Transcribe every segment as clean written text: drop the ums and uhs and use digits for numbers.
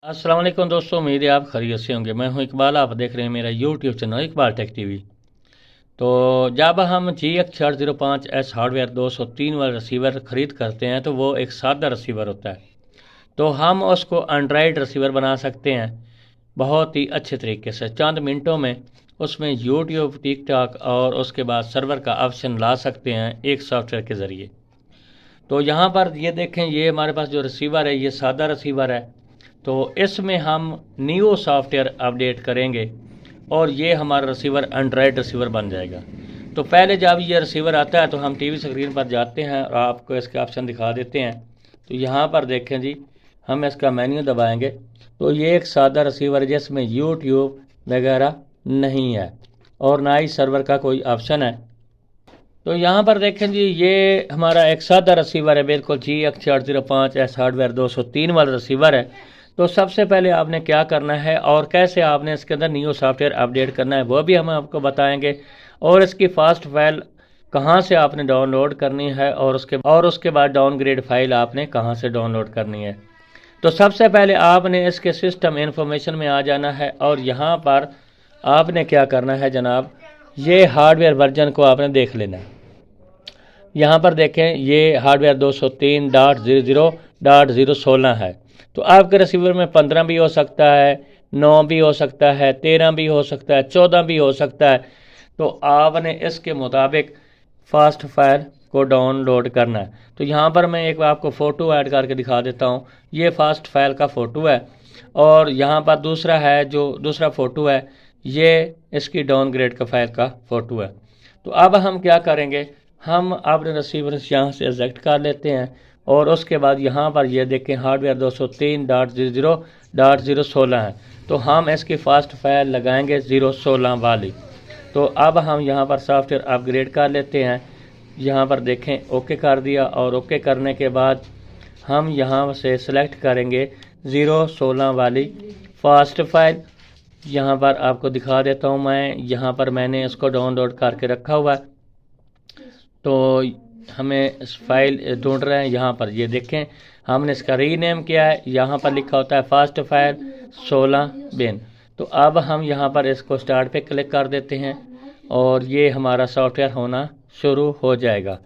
अस्सलाम वालेकुम दोस्तों, उम्मीद है आप खैरियत से होंगे। मैं हूं इकबाल, आप देख रहे हैं मेरा YouTube channel Iqbal tech TV. तो जब हम GX405S हार्डवेयर 203 वाला रिसीवर ख़रीद करते हैं तो वो एक सादा रिसीवर होता है। तो हम उसको एंड्राइड रिसीवर बना सकते हैं बहुत ही अच्छे तरीके से। चंद मिनटों में उसमें यूट्यूब, टिकटॉक और उसके बाद सर्वर का ऑप्शन ला सकते हैं एक सॉफ्टवेयर के ज़रिए। तो यहाँ पर ये देखें, ये हमारे पास जो रिसीवर है ये सादा रिसीवर है। तो इसमें हम न्यू सॉफ्टवेयर अपडेट करेंगे और ये हमारा रिसीवर एंड्राइड रिसीवर बन जाएगा। तो पहले जब ये रिसीवर आता है तो हम टीवी स्क्रीन पर जाते हैं और आपको इसके ऑप्शन दिखा देते हैं। तो यहाँ पर देखें जी, हम इसका मेन्यू दबाएंगे तो ये एक सादा रिसीवर है जिसमें यूट्यूब वगैरह नहीं है और ना ही सर्वर का कोई ऑप्शन है। तो यहाँ पर देखें जी, ये हमारा एक सादा रिसीवर है, बिल्कुल GX405S हार्डवेयर 203 वाला रिसीवर है। तो सबसे पहले आपने क्या करना है और कैसे आपने इसके अंदर न्यू सॉफ्टवेयर अपडेट करना है वो भी हम आपको बताएंगे, और इसकी फास्ट फाइल कहाँ से आपने डाउनलोड करनी है और उसके बाद डाउनग्रेड फाइल आपने कहाँ से डाउनलोड करनी है। तो सबसे पहले आपने इसके सिस्टम इन्फॉर्मेशन में आ जाना है और यहाँ पर आपने क्या करना है जनाब, ये हार्डवेयर वर्जन को आपने देख लेना है। यहाँ पर देखें, ये हार्डवेयर 203.00.016 है। तो आपके रिसीवर में 15 भी हो सकता है, 9 भी हो सकता है, 13 भी हो सकता है, 14 भी हो सकता है। तो आपने इसके मुताबिक फास्ट फाइल को डाउनलोड करना है। तो यहाँ पर मैं एक आपको फ़ोटो ऐड करके दिखा देता हूँ। ये फास्ट फाइल का फ़ोटो है और यहाँ पर दूसरा है, जो दूसरा फ़ोटो है ये इसकी डाउनग्रेड का फाइल का फ़ोटो है। तो अब हम क्या करेंगे, हम अपने रिसीवर यहाँ से एजेक्ट कर लेते हैं और उसके बाद यहाँ पर ये देखें हार्डवेयर 203.00.016 है। तो हम इसकी फास्ट फाइल लगाएंगे 016 वाली। तो अब हम यहाँ पर सॉफ्टवेयर अपग्रेड कर लेते हैं। यहाँ पर देखें ओके कर दिया और ओके करने के बाद हम यहाँ से सिलेक्ट करेंगे 016 वाली फास्ट फाइल। यहाँ पर आपको दिखा देता हूँ मैं, यहाँ पर मैंने इसको डाउनलोड करके रखा हुआ है। तो हमें इस फाइल ढूंढ रहे हैं, यहाँ पर ये देखें हमने इसका रीनेम किया है, यहाँ पर लिखा होता है फास्ट फाइल 16 बिन। तो अब हम यहाँ पर इसको स्टार्ट पे क्लिक कर देते हैं और ये हमारा सॉफ्टवेयर होना शुरू हो जाएगा।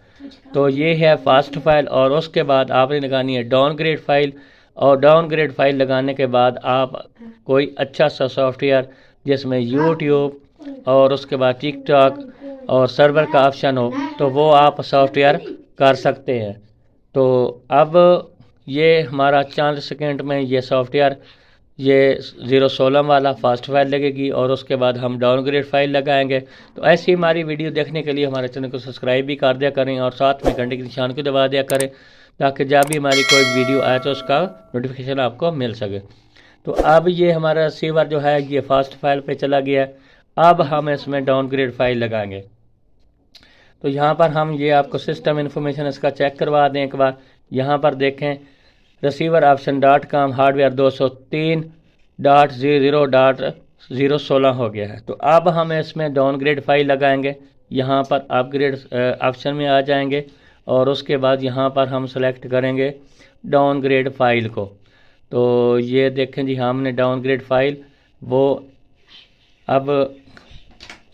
तो ये है फास्ट फाइल और उसके बाद आपने लगानी है डाउनग्रेड फाइल, और डाउनग्रेड फाइल लगाने के बाद आप कोई अच्छा सा सॉफ्टवेयर जिसमें यूट्यूब और उसके बाद टिकटॉक और सर्वर का ऑप्शन हो तो वो आप सॉफ्टवेयर कर सकते हैं। तो अब ये हमारा चंद सेकंड में ये सॉफ्टवेयर ये 016 वाला फास्ट फाइल लगेगी और उसके बाद हम डाउनग्रेड फाइल लगाएंगे। तो ऐसी हमारी वीडियो देखने के लिए हमारे चैनल को सब्सक्राइब भी कर दिया करें और साथ में घंटे के निशान को दबा दिया करें ताकि जब भी हमारी कोई वीडियो आए तो उसका नोटिफिकेशन आपको मिल सके। तो अब ये हमारा रिसीवर जो है ये फास्ट फाइल पे चला गया है। अब हम इसमें डाउनग्रेड फाइल लगाएंगे। तो यहाँ पर हम ये आपको सिस्टम इन्फॉर्मेशन इसका चेक करवा दें एक बार। यहाँ पर देखें रिसीवर ऑप्शन .com हार्डवेयर 203.00.016 हो गया है। तो अब हम इसमें डाउनग्रेड फाइल लगाएंगे। यहाँ पर अपग्रेड ऑप्शन में आ जाएंगे और उसके बाद यहाँ पर हम सेलेक्ट करेंगे डाउनग्रेड फाइल को। तो ये देखें जी, हमने डाउनग्रेड फाइल वो अब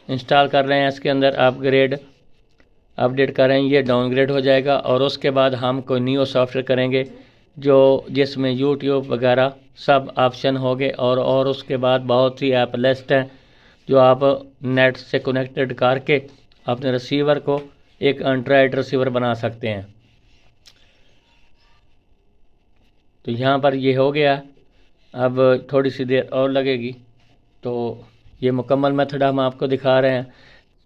इंस्टॉल कर रहे हैं, इसके अंदर अपडेट कर रहे हैं, ये डाउनग्रेड हो जाएगा और उसके बाद हम कोई न्यू सॉफ्टवेयर करेंगे जिसमें यूट्यूब वगैरह सब ऑप्शन होंगे और उसके बाद बहुत सी ऐप लिस्ट हैं जो आप नेट से कनेक्टेड करके अपने रिसीवर को एक एंड्राइड रिसीवर बना सकते हैं। तो यहाँ पर ये हो गया, अब थोड़ी सी देर और लगेगी। तो ये मुकम्मल मेथड हम आपको दिखा रहे हैं।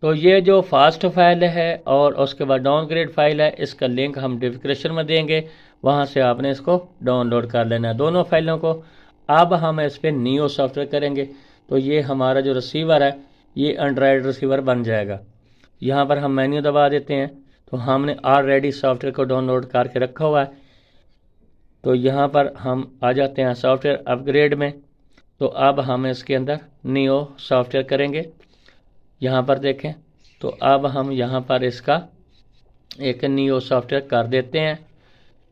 तो ये जो फास्ट फाइल है और उसके बाद डाउनग्रेड फाइल है, इसका लिंक हम डिस्क्रिप्शन में देंगे, वहाँ से आपने इसको डाउनलोड कर लेना है दोनों फाइलों को। अब हम इस पर न्यू सॉफ्टवेयर करेंगे तो ये हमारा जो रिसीवर है ये एंड्राइड रिसीवर बन जाएगा। यहाँ पर हम मेन्यू दबा देते हैं तो हमने ऑलरेडी सॉफ्टवेयर को डाउनलोड करके रखा हुआ है। तो यहाँ पर हम आ जाते हैं सॉफ्टवेयर अपग्रेड में। तो अब हम इसके अंदर न्यू सॉफ्टवेयर करेंगे। यहाँ पर देखें, तो अब हम यहाँ पर इसका एक न्यू सॉफ्टवेयर कर देते हैं।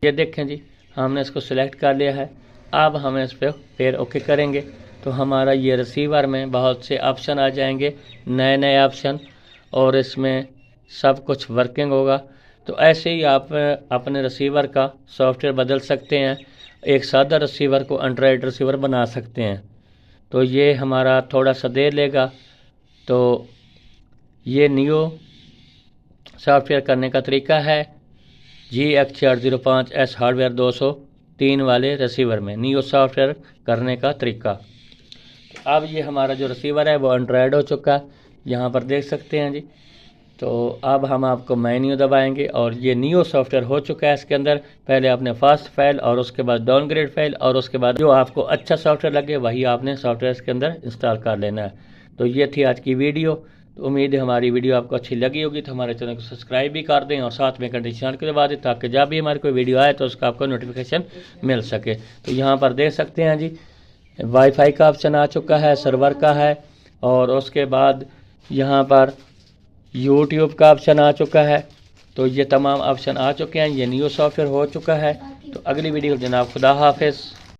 ये देखें जी, हमने इसको सिलेक्ट कर लिया है अब हम इस पर फिर ओके करेंगे तो हमारा ये रिसीवर में बहुत से ऑप्शन आ जाएंगे, नए नए ऑप्शन, और इसमें सब कुछ वर्किंग होगा। तो ऐसे ही आप अपने रिसीवर का सॉफ्टवेयर बदल सकते हैं, एक सादा रिसीवर को एंड्रॉयड रिसीवर बना सकते हैं। तो ये हमारा थोड़ा सा देर लेगा। तो ये नियो सॉफ्टवेयर करने का तरीका है GX405S हार्डवेयर 203 वाले रिसीवर में नियो सॉफ्टवेयर करने का तरीका। अब ये हमारा जो रिसीवर है वो एंड्रॉयड हो चुका है, यहाँ पर देख सकते हैं जी। तो अब हम आपको मेन्यू दबाएंगे और ये नियो सॉफ्टवेयर हो चुका है। इसके अंदर पहले आपने फास्ट फाइल और उसके बाद डाउनग्रेड फाइल और उसके बाद जो आपको अच्छा सॉफ्टवेयर लगे वही आपने सॉफ्टवेयर इसके अंदर इंस्टॉल कर लेना है। तो ये थी आज की वीडियो। तो उम्मीद है हमारी वीडियो आपको अच्छी लगी होगी। तो हमारे चैनल को सब्सक्राइब भी कर दें और साथ में घंटी निशान को दबा दें ताकि जब भी हमारी कोई वीडियो आए तो उसका आपको नोटिफिकेशन मिल सके। तो यहाँ पर देख सकते हैं जी, वाईफाई का ऑप्शन आ चुका है, सर्वर का है, और उसके बाद यहाँ पर यूट्यूब का ऑप्शन आ चुका है। तो ये तमाम ऑप्शन आ चुके हैं। ये नियो सॉफ्टवेयर हो चुका है। तो अगली वीडियो जनाब खुदा हाफिज़।